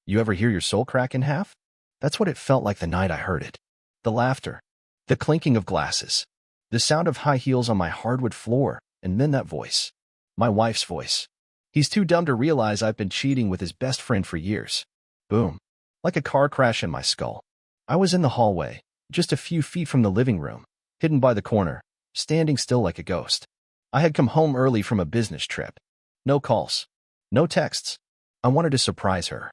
You ever hear your soul crack in half? That's what it felt like the night I heard it. The laughter, the clinking of glasses, the sound of high heels on my hardwood floor, and then that voice. My wife's voice. He's too dumb to realize I've been cheating with his best friend for years. Boom. Like a car crash in my skull. I was in the hallway, just a few feet from the living room, hidden by the corner, standing still like a ghost. I had come home early from a business trip. No calls. No texts. I wanted to surprise her.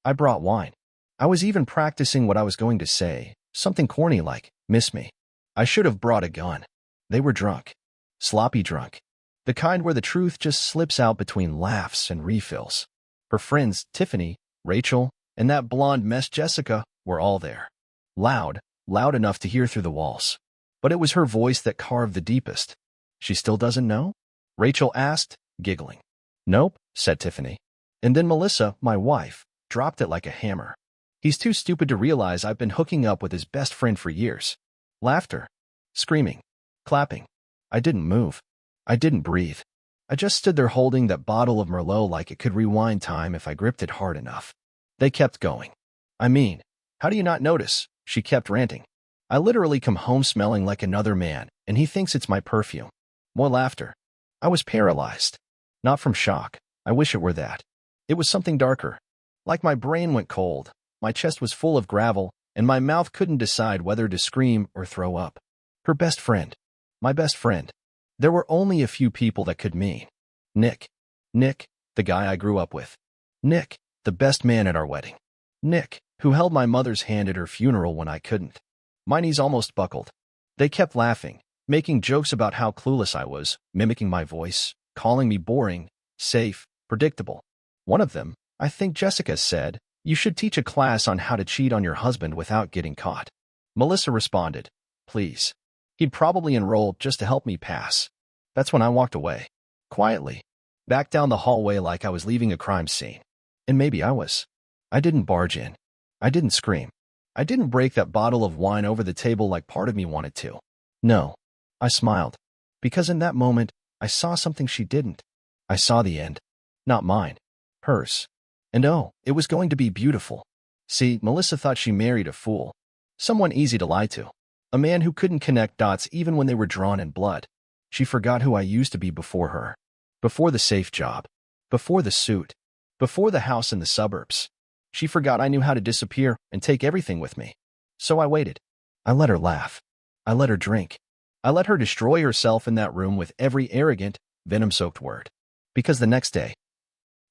I brought wine. I was even practicing what I was going to say, something corny like, "Miss me." I should have brought a gun. They were drunk. Sloppy drunk. The kind where the truth just slips out between laughs and refills. Her friends, Tiffany, Rachel, and that blonde mess Jessica, were all there. Loud enough to hear through the walls. But it was her voice that carved the deepest. "She still doesn't know?" Rachel asked, giggling. "Nope," said Tiffany. And then Melissa, my wife, dropped it like a hammer. "He's too stupid to realize I've been hooking up with his best friend for years." Laughter. Screaming. Clapping. I didn't move. I didn't breathe. I just stood there holding that bottle of Merlot like it could rewind time if I gripped it hard enough. They kept going. "I mean, how do you not notice?" She kept ranting. "I literally come home smelling like another man, and he thinks it's my perfume." More laughter. I was paralyzed. Not from shock. I wish it were that. It was something darker. Like my brain went cold, my chest was full of gravel, and my mouth couldn't decide whether to scream or throw up. Her best friend. My best friend. There were only a few people that could mean. Nick. Nick, the guy I grew up with. Nick, the best man at our wedding. Nick, who held my mother's hand at her funeral when I couldn't. My knees almost buckled. They kept laughing, making jokes about how clueless I was, mimicking my voice, calling me boring, safe, predictable. One of them, I think Jessica, said, "You should teach a class on how to cheat on your husband without getting caught." Melissa responded, "Please." He'd probably enrolled just to help me pass. That's when I walked away. Quietly. Back down the hallway like I was leaving a crime scene. And maybe I was. I didn't barge in. I didn't scream. I didn't break that bottle of wine over the table like part of me wanted to. No. I smiled. Because in that moment, I saw something she didn't. I saw the end. Not mine. Hers. And oh, it was going to be beautiful. See, Melissa thought she married a fool. Someone easy to lie to. A man who couldn't connect dots even when they were drawn in blood. She forgot who I used to be before her. Before the safe job. Before the suit. Before the house in the suburbs. She forgot I knew how to disappear and take everything with me. So I waited. I let her laugh. I let her drink. I let her destroy herself in that room with every arrogant, venom-soaked word. Because the next day,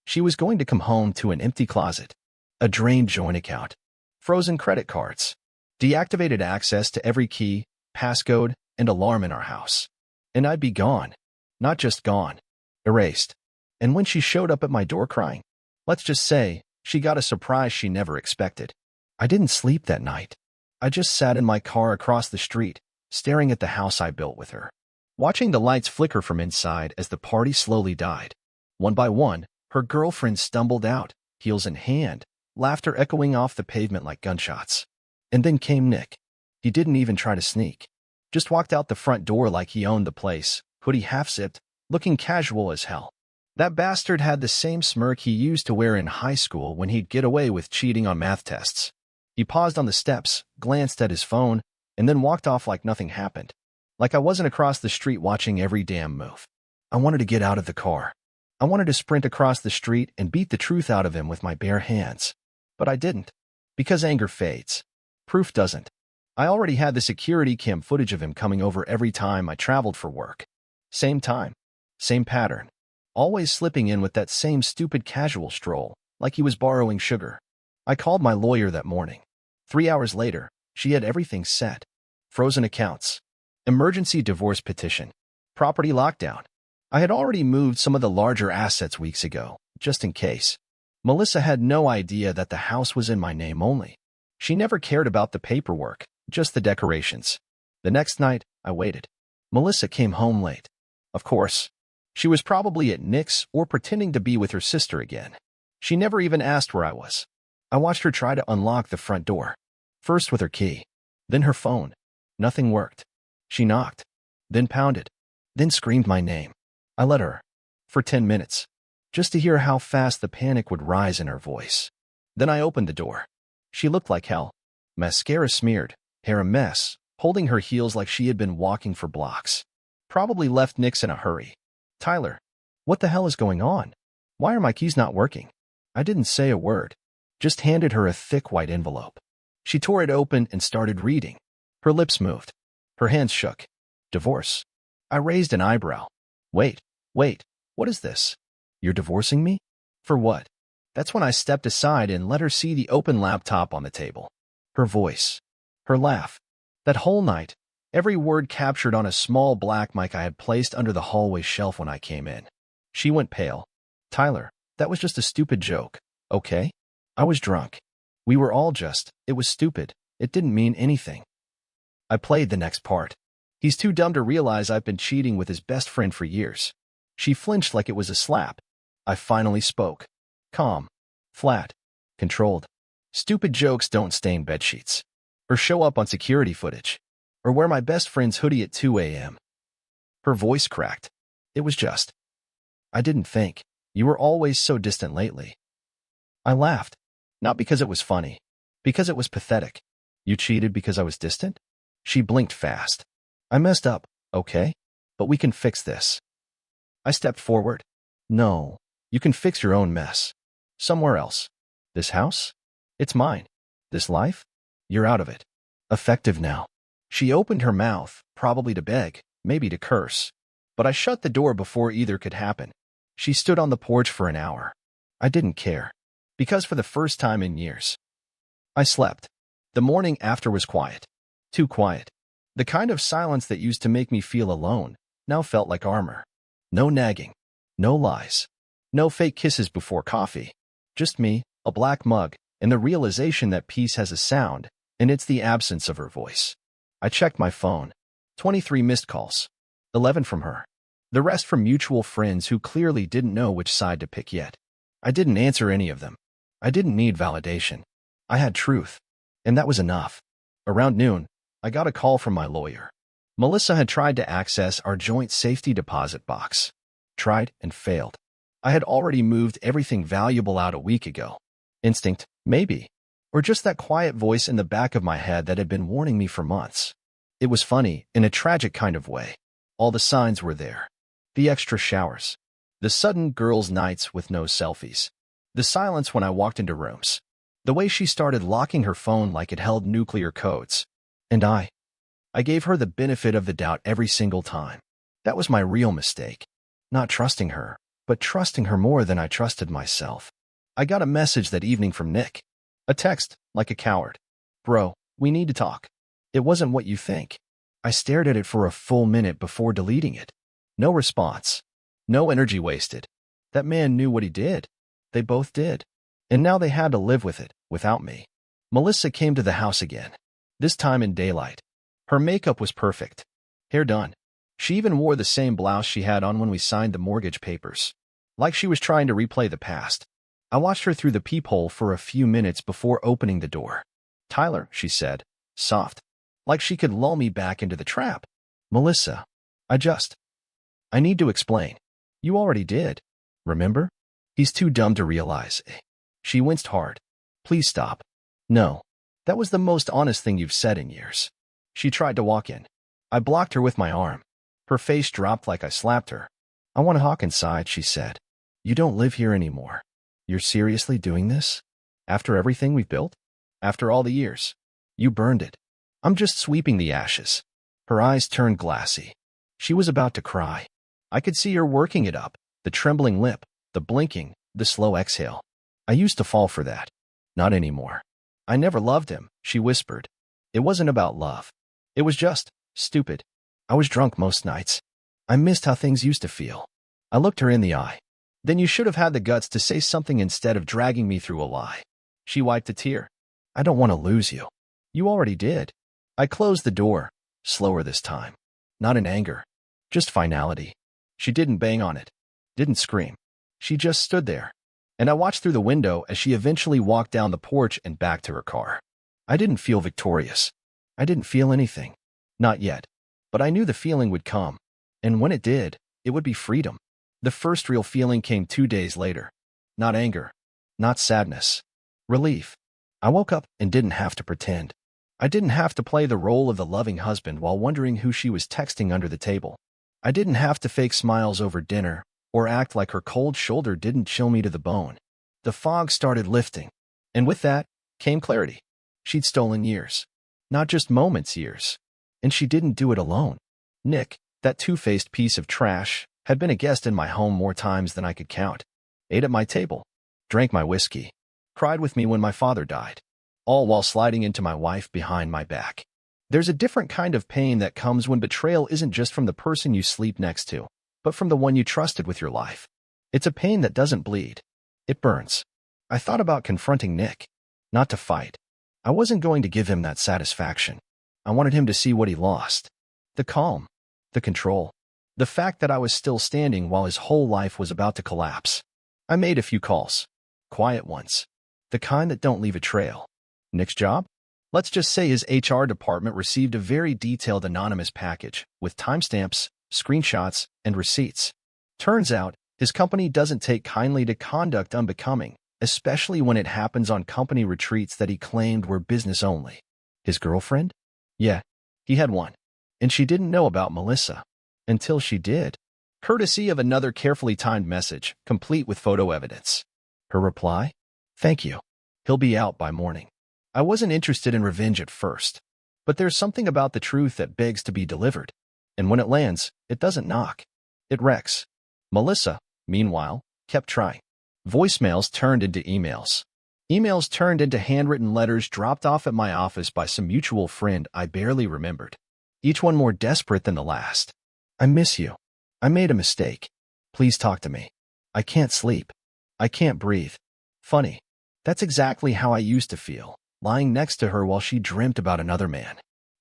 she was going to come home to an empty closet, a drained joint account, frozen credit cards, deactivated access to every key, passcode, and alarm in our house. And I'd be gone. Not just gone. Erased. And when she showed up at my door crying, let's just say, she got a surprise she never expected. I didn't sleep that night. I just sat in my car across the street, staring at the house I built with her, watching the lights flicker from inside as the party slowly died. One by one, her girlfriend stumbled out, heels in hand, laughter echoing off the pavement like gunshots. And then came Nick. He didn't even try to sneak. Just walked out the front door like he owned the place, hoodie half-zipped, looking casual as hell. That bastard had the same smirk he used to wear in high school when he'd get away with cheating on math tests. He paused on the steps, glanced at his phone, and then walked off like nothing happened. Like I wasn't across the street watching every damn move. I wanted to get out of the car. I wanted to sprint across the street and beat the truth out of him with my bare hands. But I didn't. Because anger fades. Proof doesn't. I already had the security cam footage of him coming over every time I traveled for work. Same time. Same pattern. Always slipping in with that same stupid casual stroll, like he was borrowing sugar. I called my lawyer that morning. 3 hours later, she had everything set. Frozen accounts. Emergency divorce petition. Property lockdown. I had already moved some of the larger assets weeks ago, just in case. Melissa had no idea that the house was in my name only. She never cared about the paperwork, just the decorations. The next night, I waited. Melissa came home late. Of course. She was probably at Nick's or pretending to be with her sister again. She never even asked where I was. I watched her try to unlock the front door. First with her key. Then her phone. Nothing worked. She knocked. Then pounded. Then screamed my name. I let her. For 10 minutes. Just to hear how fast the panic would rise in her voice. Then I opened the door. She looked like hell. Mascara smeared, hair a mess, holding her heels like she had been walking for blocks. Probably left Nick's in a hurry. Tyler, what the hell is going on? Why are my keys not working? I didn't say a word. Just handed her a thick white envelope. She tore it open and started reading. Her lips moved. Her hands shook. Divorce. I raised an eyebrow. Wait, what is this? You're divorcing me? For what? That's when I stepped aside and let her see the open laptop on the table. Her voice. Her laugh. That whole night, every word captured on a small black mic I had placed under the hallway shelf when I came in. She went pale. Tyler, that was just a stupid joke, okay? I was drunk. We were all just, it was stupid. It didn't mean anything. I played the next part. He's too dumb to realize I've been cheating with his best friend for years. She flinched like it was a slap. I finally spoke. Calm. Flat. Controlled. Stupid jokes don't stain bedsheets. Or show up on security footage. Or wear my best friend's hoodie at 2 a.m. Her voice cracked. It was just. I didn't think. You were always so distant lately. I laughed. Not because it was funny. Because it was pathetic. You cheated because I was distant? She blinked fast. I messed up, okay? But we can fix this. I stepped forward. No, you can fix your own mess. Somewhere else. This house? It's mine. This life? You're out of it. Effective now. She opened her mouth, probably to beg, maybe to curse. But I shut the door before either could happen. She stood on the porch for an hour. I didn't care. Because for the first time in years, I slept. The morning after was quiet. Too quiet. The kind of silence that used to make me feel alone now felt like armor. No nagging. No lies. No fake kisses before coffee. Just me, a black mug, and the realization that peace has a sound, and it's the absence of her voice. I checked my phone. 23 missed calls. 11 from her. The rest from mutual friends who clearly didn't know which side to pick yet. I didn't answer any of them. I didn't need validation. I had truth. And that was enough. Around noon, I got a call from my lawyer. Melissa had tried to access our joint safety deposit box. Tried and failed. I had already moved everything valuable out a week ago. Instinct, maybe. Or just that quiet voice in the back of my head that had been warning me for months. It was funny, in a tragic kind of way. All the signs were there. The extra showers. The sudden girls' nights with no selfies. The silence when I walked into rooms. The way she started locking her phone like it held nuclear codes. And I gave her the benefit of the doubt every single time. That was my real mistake. Not trusting her, but trusting her more than I trusted myself. I got a message that evening from Nick. A text, like a coward. Bro, we need to talk. It wasn't what you think. I stared at it for a full minute before deleting it. No response. No energy wasted. That man knew what he did. They both did. And now they had to live with it, without me. Melissa came to the house again. This time in daylight. Her makeup was perfect. Hair done. She even wore the same blouse she had on when we signed the mortgage papers. Like she was trying to replay the past. I watched her through the peephole for a few minutes before opening the door. Tyler, she said, soft. Like she could lull me back into the trap. Melissa, I need to explain. You already did. Remember? He's too dumb to realize. She winced hard. Please stop. No. That was the most honest thing you've said in years. She tried to walk in. I blocked her with my arm. Her face dropped like I slapped her. I want to walk inside, she said. You don't live here anymore. You're seriously doing this? After everything we've built? After all the years? You burned it. I'm just sweeping the ashes. Her eyes turned glassy. She was about to cry. I could see her working it up, the trembling lip, the blinking, the slow exhale. I used to fall for that. Not anymore. I never loved him, she whispered. It wasn't about love. It was just stupid. I was drunk most nights. I missed how things used to feel. I looked her in the eye. Then you should have had the guts to say something instead of dragging me through a lie. She wiped a tear. I don't want to lose you. You already did. I closed the door, slower this time. Not in anger. Just finality. She didn't bang on it. Didn't scream. She just stood there. And I watched through the window as she eventually walked down the porch and back to her car. I didn't feel victorious. I didn't feel anything. Not yet. But I knew the feeling would come. And when it did, it would be freedom. The first real feeling came 2 days later. Not anger. Not sadness. Relief. I woke up and didn't have to pretend. I didn't have to play the role of the loving husband while wondering who she was texting under the table. I didn't have to fake smiles over dinner or act like her cold shoulder didn't chill me to the bone. The fog started lifting, and with that came clarity. She'd stolen years. Not just moments, years. And she didn't do it alone. Nick, that two-faced piece of trash, had been a guest in my home more times than I could count. Ate at my table, drank my whiskey, cried with me when my father died, all while sliding into my wife behind my back. There's a different kind of pain that comes when betrayal isn't just from the person you sleep next to, but from the one you trusted with your life. It's a pain that doesn't bleed. It burns. I thought about confronting Nick. Not to fight. I wasn't going to give him that satisfaction. I wanted him to see what he lost. The calm. The control. The fact that I was still standing while his whole life was about to collapse. I made a few calls. Quiet ones. The kind that don't leave a trail. Nick's job? Let's just say his HR department received a very detailed anonymous package with timestamps, screenshots, and receipts. Turns out, his company doesn't take kindly to conduct unbecoming, especially when it happens on company retreats that he claimed were business only. His girlfriend? Yeah, he had one. And she didn't know about Melissa. Until she did. Courtesy of another carefully timed message, complete with photo evidence. Her reply? Thank you. He'll be out by morning. I wasn't interested in revenge at first. But there's something about the truth that begs to be delivered. And when it lands, it doesn't knock. It wrecks. Melissa, meanwhile, kept trying. Voicemails turned into emails. Emails turned into handwritten letters dropped off at my office by some mutual friend I barely remembered. Each one more desperate than the last. I miss you. I made a mistake. Please talk to me. I can't sleep. I can't breathe. Funny. That's exactly how I used to feel, lying next to her while she dreamt about another man.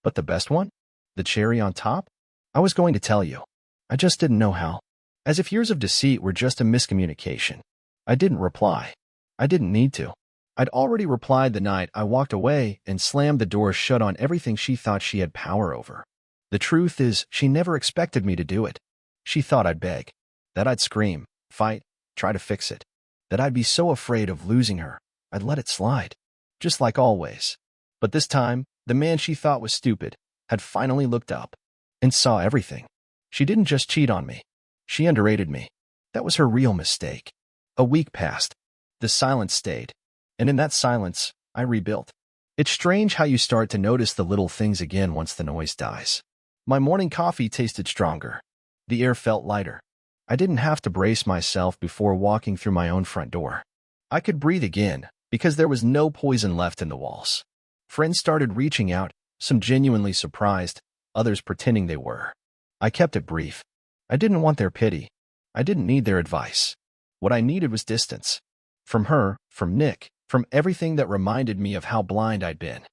But the best one? The cherry on top? I was going to tell you. I just didn't know how. As if years of deceit were just a miscommunication. I didn't reply. I didn't need to. I'd already replied the night I walked away and slammed the door shut on everything she thought she had power over. The truth is, she never expected me to do it. She thought I'd beg. That I'd scream, fight, try to fix it. That I'd be so afraid of losing her, I'd let it slide. Just like always. But this time, the man she thought was stupid had finally looked up and saw everything. She didn't just cheat on me. She underrated me. That was her real mistake. A week passed. The silence stayed. And in that silence, I rebuilt. It's strange how you start to notice the little things again once the noise dies. My morning coffee tasted stronger. The air felt lighter. I didn't have to brace myself before walking through my own front door. I could breathe again because there was no poison left in the walls. Friends started reaching out, some genuinely surprised, others pretending they were. I kept it brief. I didn't want their pity. I didn't need their advice. What I needed was distance. From her, from Nick, from everything that reminded me of how blind I'd been.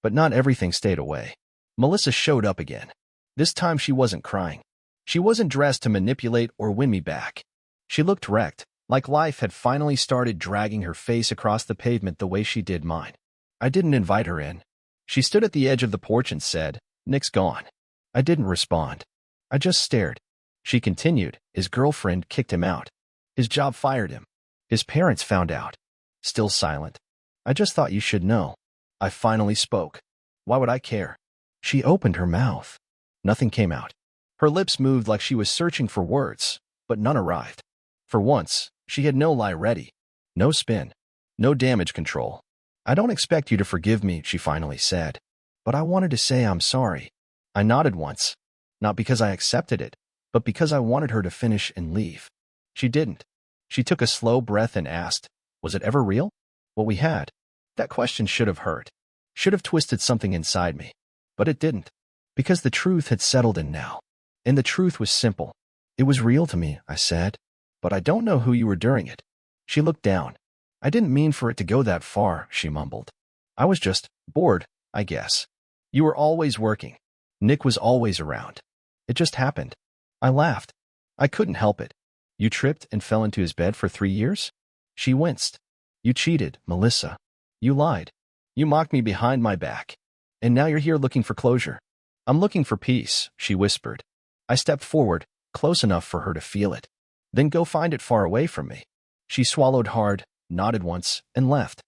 But not everything stayed away. Melissa showed up again. This time she wasn't crying. She wasn't dressed to manipulate or win me back. She looked wrecked, like life had finally started dragging her face across the pavement the way she did mine. I didn't invite her in. She stood at the edge of the porch and said, "Nick's gone." I didn't respond. I just stared. She continued, "His girlfriend kicked him out. His job fired him. His parents found out." Still silent. "I just thought you should know." I finally spoke. "Why would I care?" She opened her mouth. Nothing came out. Her lips moved like she was searching for words, but none arrived. For once, she had no lie ready. No spin. No damage control. "I don't expect you to forgive me," she finally said. "But I wanted to say I'm sorry." I nodded once. Not because I accepted it, but because I wanted her to finish and leave. She didn't. She took a slow breath and asked, "Was it ever real? What we had?" That question should have hurt. Should have twisted something inside me. But it didn't. Because the truth had settled in now. And the truth was simple. "It was real to me," I said. "But I don't know who you were during it." She looked down. "I didn't mean for it to go that far," she mumbled. "I was just bored, I guess. You were always working. Nick was always around. It just happened." I laughed. I couldn't help it. "You tripped and fell into his bed for 3 years?" She winced. "You cheated, Melissa. You lied. You mocked me behind my back. And now you're here looking for closure." "I'm looking for peace," she whispered. I stepped forward, close enough for her to feel it. "Then go find it far away from me." She swallowed hard, nodded once, and left.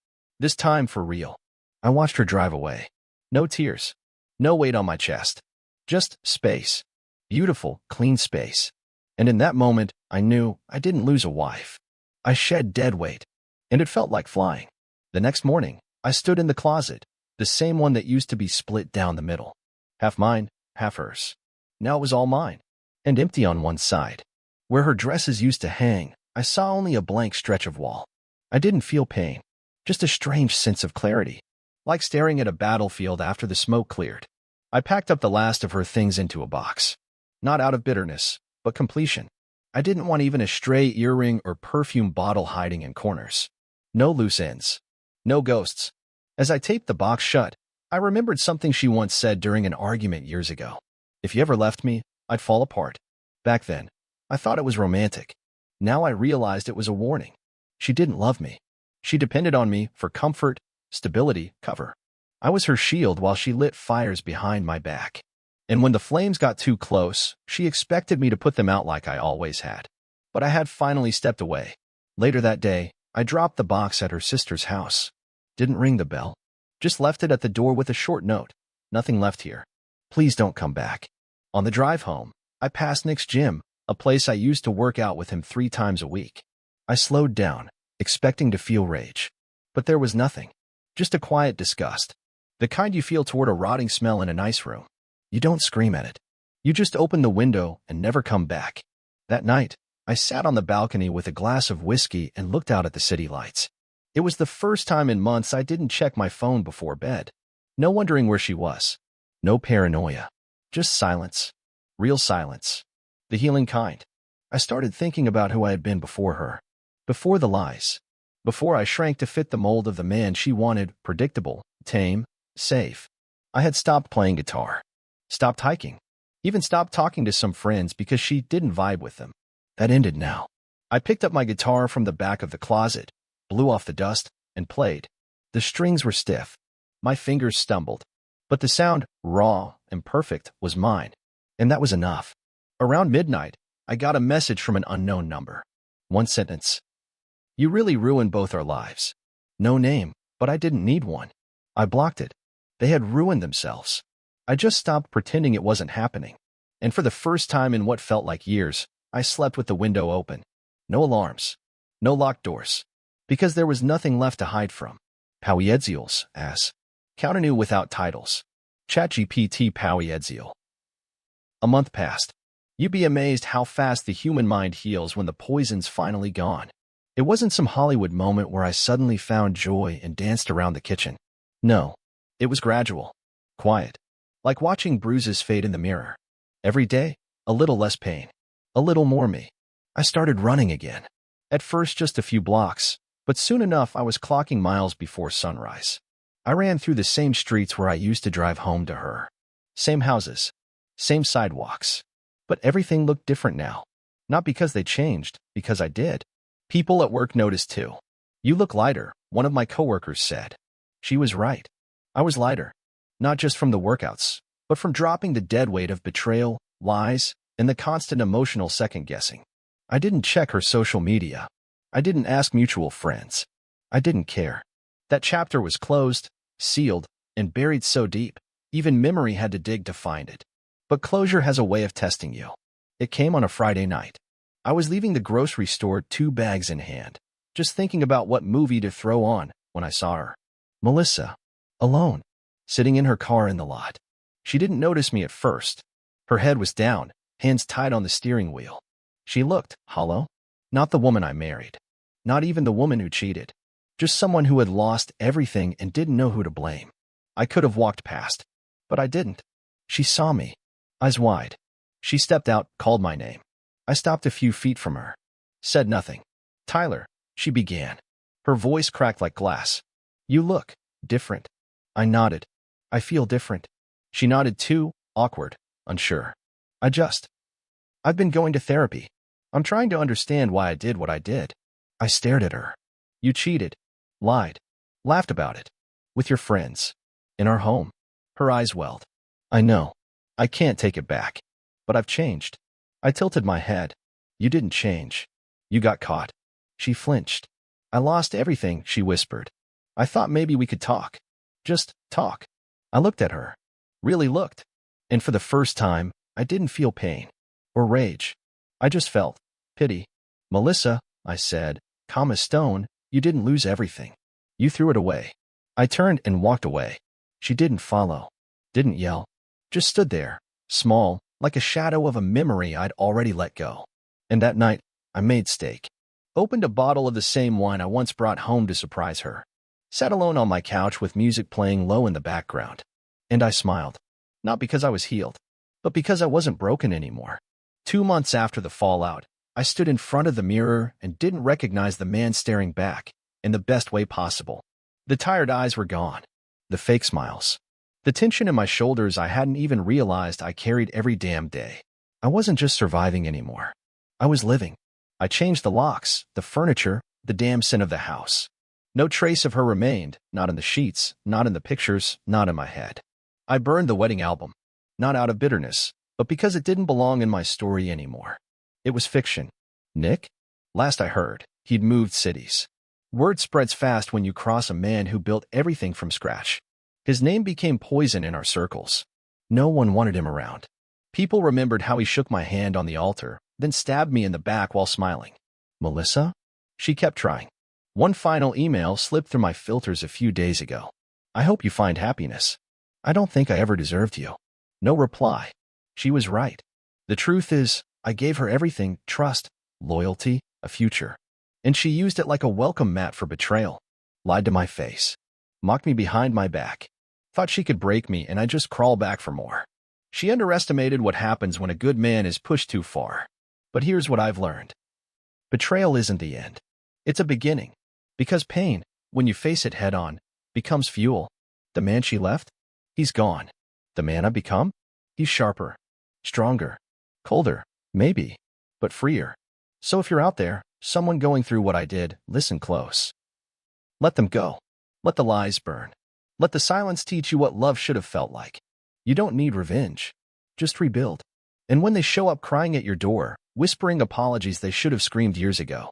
This time for real. I watched her drive away. No tears. No weight on my chest. Just space. Beautiful, clean space. And in that moment, I knew I didn't lose a wife. I shed dead weight. And it felt like flying. The next morning, I stood in the closet, the same one that used to be split down the middle. Half mine, half hers. Now it was all mine. And empty on one side. Where her dresses used to hang, I saw only a blank stretch of wall. I didn't feel pain. Just a strange sense of clarity. Like staring at a battlefield after the smoke cleared. I packed up the last of her things into a box. Not out of bitterness, but completion. I didn't want even a stray earring or perfume bottle hiding in corners. No loose ends. No ghosts. As I taped the box shut, I remembered something she once said during an argument years ago. If you ever left me, I'd fall apart. Back then, I thought it was romantic. Now I realized it was a warning. She didn't love me. She depended on me for comfort, stability, cover. I was her shield while she lit fires behind my back. And when the flames got too close, she expected me to put them out like I always had. But I had finally stepped away. Later that day, I dropped the box at her sister's house. Didn't ring the bell. Just left it at the door with a short note. Nothing left here. Please don't come back. On the drive home, I passed Nick's gym, a place I used to work out with him 3 times a week. I slowed down, expecting to feel rage. But there was nothing. Just a quiet disgust. The kind you feel toward a rotting smell in a nice room. You don't scream at it. You just open the window and never come back. That night, I sat on the balcony with a glass of whiskey and looked out at the city lights. It was the first time in months I didn't check my phone before bed. No wondering where she was. No paranoia. Just silence. Real silence. The healing kind. I started thinking about who I had been before her. Before the lies. Before I shrank to fit the mold of the man she wanted, predictable, tame, safe. I had stopped playing guitar. Stopped hiking. Even stopped talking to some friends because she didn't vibe with them. That ended now. I picked up my guitar from the back of the closet, blew off the dust, and played. The strings were stiff. My fingers stumbled. But the sound, raw and perfect, was mine. And that was enough. Around midnight, I got a message from an unknown number. One sentence. You really ruined both our lives. No name, but I didn't need one. I blocked it. They had ruined themselves. I just stopped pretending it wasn't happening. And for the first time in what felt like years, I slept with the window open. No alarms. No locked doors. Because there was nothing left to hide from. Powiedzils, as. Counternew without titles. ChatGPT Powiedzil. A month passed. You'd be amazed how fast the human mind heals when the poison's finally gone. It wasn't some Hollywood moment where I suddenly found joy and danced around the kitchen. No. It was gradual. Quiet. Like watching bruises fade in the mirror. Every day, a little less pain. A little more me. I started running again. At first just a few blocks, but soon enough I was clocking miles before sunrise. I ran through the same streets where I used to drive home to her. Same houses. Same sidewalks. But everything looked different now. Not because they changed, because I did. People at work noticed too. You look lighter, one of my coworkers said. She was right. I was lighter. Not just from the workouts, but from dropping the dead weight of betrayal, lies, and the constant emotional second-guessing. I didn't check her social media. I didn't ask mutual friends. I didn't care. That chapter was closed, sealed, and buried so deep, even memory had to dig to find it. But closure has a way of testing you. It came on a Friday night. I was leaving the grocery store 2 bags in hand, just thinking about what movie to throw on when I saw her. Melissa. Alone. Sitting in her car in the lot. She didn't notice me at first. Her head was down, hands tied on the steering wheel. She looked hollow. Not the woman I married. Not even the woman who cheated. Just someone who had lost everything and didn't know who to blame. I could have walked past, but I didn't. She saw me. Eyes wide. She stepped out, called my name. I stopped a few feet from her. Said nothing. Tyler, she began. Her voice cracked like glass. You look different. I nodded. I feel different. She nodded too, awkward, unsure. I've been going to therapy. I'm trying to understand why I did what I did. I stared at her. You cheated. Lied. Laughed about it. With your friends. In our home. Her eyes welled. I know. I can't take it back. But I've changed. I tilted my head. You didn't change. You got caught. She flinched. I lost everything, she whispered. I thought maybe we could talk. Just talk. I looked at her. Really looked. And for the first time, I didn't feel pain or rage. I just felt pity. Melissa, I said, calm as stone, you didn't lose everything. You threw it away. I turned and walked away. She didn't follow. Didn't yell. Just stood there, small, like a shadow of a memory I'd already let go. And that night, I made steak. Opened a bottle of the same wine I once brought home to surprise her. Sat alone on my couch with music playing low in the background. And I smiled. Not because I was healed, but because I wasn't broken anymore. 2 months after the fallout, I stood in front of the mirror and didn't recognize the man staring back in the best way possible. The tired eyes were gone. The fake smiles. The tension in my shoulders I hadn't even realized I carried every damn day. I wasn't just surviving anymore. I was living. I changed the locks, the furniture, the damn scent of the house. No trace of her remained, not in the sheets, not in the pictures, not in my head. I burned the wedding album, not out of bitterness, but because it didn't belong in my story anymore. It was fiction. Nick? Last I heard, he'd moved cities. Word spreads fast when you cross a man who built everything from scratch. His name became poison in our circles. No one wanted him around. People remembered how he shook my hand on the altar, then stabbed me in the back while smiling. Melissa? She kept trying. One final email slipped through my filters a few days ago. I hope you find happiness. I don't think I ever deserved you. No reply. She was right. The truth is, I gave her everything, trust, loyalty, a future. And she used it like a welcome mat for betrayal. Lied to my face. Mocked me behind my back. Thought she could break me and I'd just crawl back for more. She underestimated what happens when a good man is pushed too far. But here's what I've learned. Betrayal isn't the end. It's a beginning. Because pain, when you face it head on, becomes fuel. The man she left? He's gone. The man I've become? He's sharper, stronger, colder, maybe, but freer. So if you're out there, someone going through what I did, listen close. Let them go. Let the lies burn. Let the silence teach you what love should have felt like. You don't need revenge. Just rebuild. And when they show up crying at your door, whispering apologies they should have screamed years ago,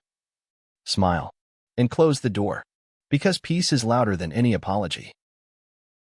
smile and close the door. Because peace is louder than any apology.